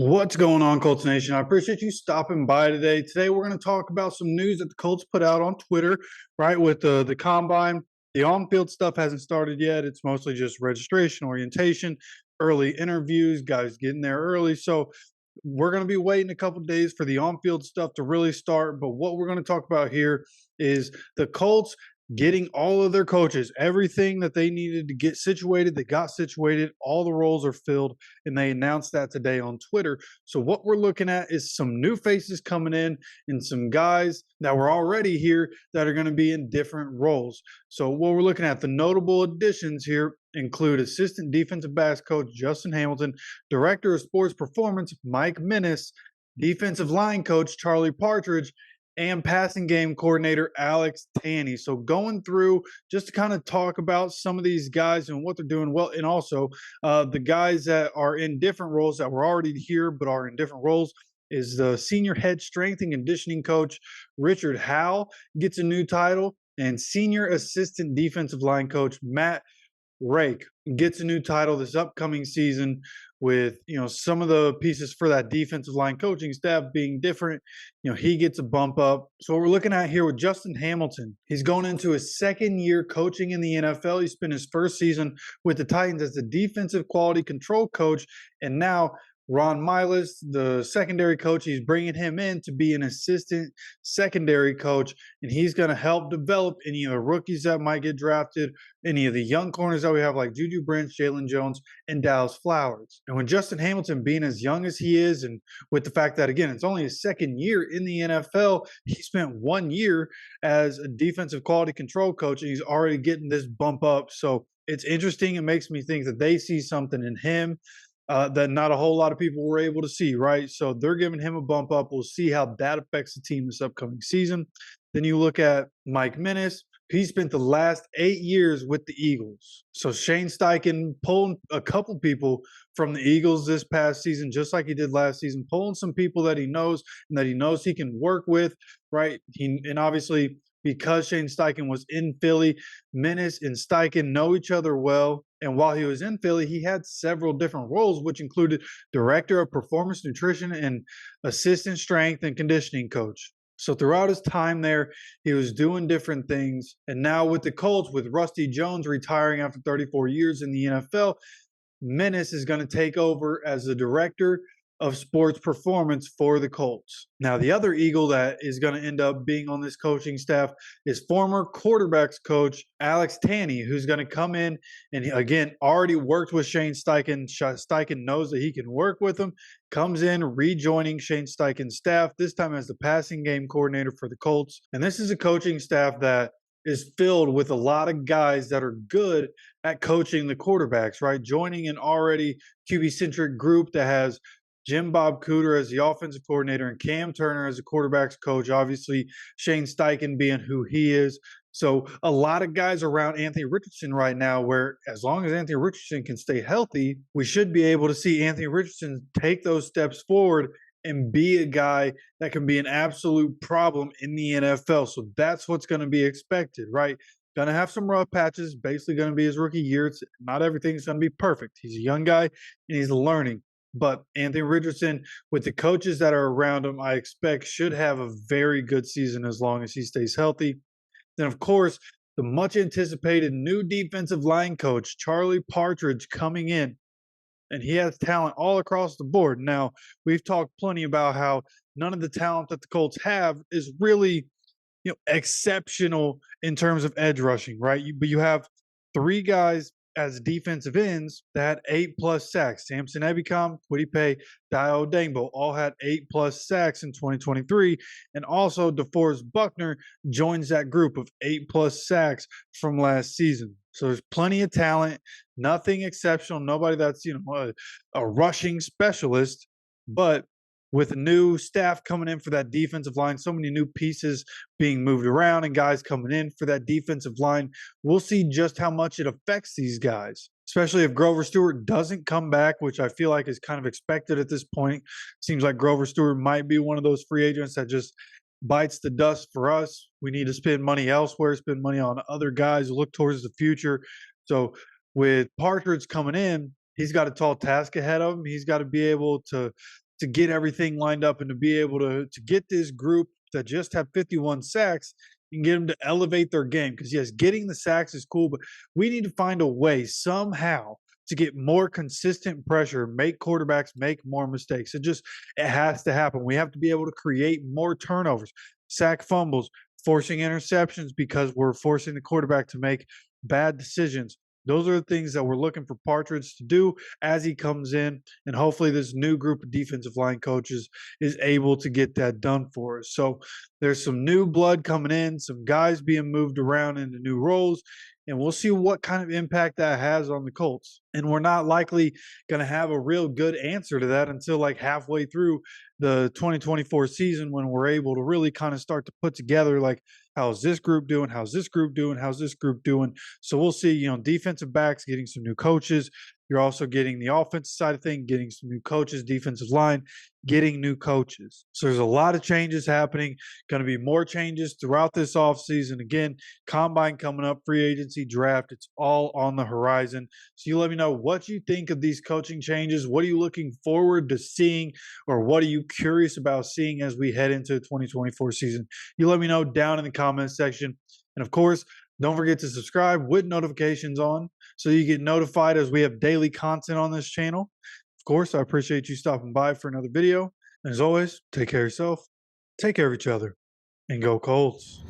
What's going on, Colts Nation? I appreciate you stopping by today. Today, we're going to talk about some news that the Colts put out on Twitter, right? With the combine. The on field stuff hasn't started yet. It's mostly just registration, orientation, early interviews, guys getting there early. So, we're going to be waiting a couple days for the on field stuff to really start. But what we're going to talk about here is the Colts getting all of their coaches, everything that they needed to get situated, they got situated, all the roles are filled, and they announced that today on Twitter. So what we're looking at is some new faces coming in and some guys that were already here that are going to be in different roles. So what we're looking at, the notable additions here include assistant defensive backs coach Justin Hamilton, director of sports performance Mike Menace, defensive line coach Charlie Partridge, and passing game coordinator Alex Tanny. So going through just to kind of talk about some of these guys and what they're doing well, and also the guys that are in different roles that were already here but are in different roles is the senior head strength and conditioning coach Richard Howell gets a new title, and senior assistant defensive line coach Matt Rake gets a new title this upcoming season with, some of the pieces for that defensive line coaching staff being different. He gets a bump up. So what we're looking at here with Justin Hamilton, he's going into his second year coaching in the NFL. He spent his first season with the Titans as the defensive quality control coach, and now Ron Miles, the secondary coach, he's bringing him in to be an assistant secondary coach, and he's going to help develop any of the rookies that might get drafted, any of the young corners that we have like Juju Brents, Jalen Jones, and Dallas Flowers. And with Justin Hamilton being as young as he is, and with the fact that, again, it's only his second year in the NFL, he spent 1 year as a defensive quality control coach, and he's already getting this bump up. So it's interesting. It makes me think that they see something in him that not a whole lot of people were able to see, right? So they're giving him a bump up. We'll see how that affects the team this upcoming season. Then you look at Mike Menace. He spent the last 8 years with the Eagles. So Shane Steichen pulling a couple people from the Eagles this past season, just like he did last season, pulling some people that he knows and that he knows he can work with, right? And obviously, because Shane Steichen was in Philly, Menace and Steichen know each other well. And while he was in Philly, he had several different roles, which included director of performance nutrition and assistant strength and conditioning coach. So throughout his time there, he was doing different things. And now with the Colts, with Rusty Jones retiring after 34 years in the NFL, Menace is going to take over as the director of sports performance for the Colts. Now, the other Eagle that is going to end up being on this coaching staff is former quarterbacks coach Alex Tanny, who's going to come in and, again, already worked with Shane Steichen. Steichen knows that he can work with him, comes in, rejoining Shane Steichen's staff, this time as the passing game coordinator for the Colts. And this is a coaching staff that is filled with a lot of guys that are good at coaching the quarterbacks, right? Joining an already QB-centric group that has Jim Bob Cooter as the offensive coordinator and Cam Turner as the quarterbacks coach. Obviously, Shane Steichen being who he is. So a lot of guys around Anthony Richardson right now, where as long as Anthony Richardson can stay healthy, we should be able to see Anthony Richardson take those steps forward and be a guy that can be an absolute problem in the NFL. So that's what's going to be expected, right? Going to have some rough patches, basically going to be his rookie year. Not everything's going to be perfect. He's a young guy and he's learning. But Anthony Richardson, with the coaches that are around him, I expect should have a very good season as long as he stays healthy. Then, of course, the much anticipated new defensive line coach, Charlie Partridge, coming in. And he has talent all across the board. Now, we've talked plenty about how none of the talent that the Colts have is really, exceptional in terms of edge rushing, right? But you have 3 guys as defensive ends that had 8+ sacks. Samson Ebicom, Kwity Paye, Dio Dangbo all had 8+ sacks in 2023. And also DeForest Buckner joins that group of 8+ sacks from last season. So there's plenty of talent, nothing exceptional, nobody that's, a rushing specialist. But with a new staff coming in for that defensive line, so many new pieces being moved around and guys coming in for that defensive line, we'll see just how much it affects these guys, especially if Grover Stewart doesn't come back, which I feel like is kind of expected at this point. Seems like Grover Stewart might be one of those free agents that just bites the dust for us. We need to spend money elsewhere, spend money on other guys, look towards the future. So with Partridge coming in, he's got a tall task ahead of him. He's got to be able to to get everything lined up and to be able to get this group that just have 51 sacks and get them to elevate their game. Because yes, getting the sacks is cool, but we need to find a way somehow to get more consistent pressure, make quarterbacks make more mistakes. It has to happen. We have to be able to create more turnovers, sack fumbles, forcing interceptions because we're forcing the quarterback to make bad decisions. Those are the things that we're looking for Partridge to do as he comes in, and hopefully this new group of defensive line coaches is able to get that done for us. So there's some new blood coming in, some guys being moved around into new roles, and we'll see what kind of impact that has on the Colts. And we're not likely going to have a real good answer to that until like halfway through the 2024 season, when we're able to really kind of start to put together like, how's this group doing? How's this group doing? How's this group doing? So we'll see, defensive backs getting some new coaches. You're also getting the offensive side of things, getting some new coaches, defensive line, getting new coaches. So there's a lot of changes happening. Going to be more changes throughout this offseason. Again, combine coming up, free agency, draft. It's all on the horizon. So you let me know what you think of these coaching changes. What are you looking forward to seeing, or what are you curious about seeing as we head into the 2024 season? You let me know down in the comments section. And of course, don't forget to subscribe with notifications on so you get notified as we have daily content on this channel. Of course, I appreciate you stopping by for another video. And as always, take care of yourself, take care of each other, and go Colts.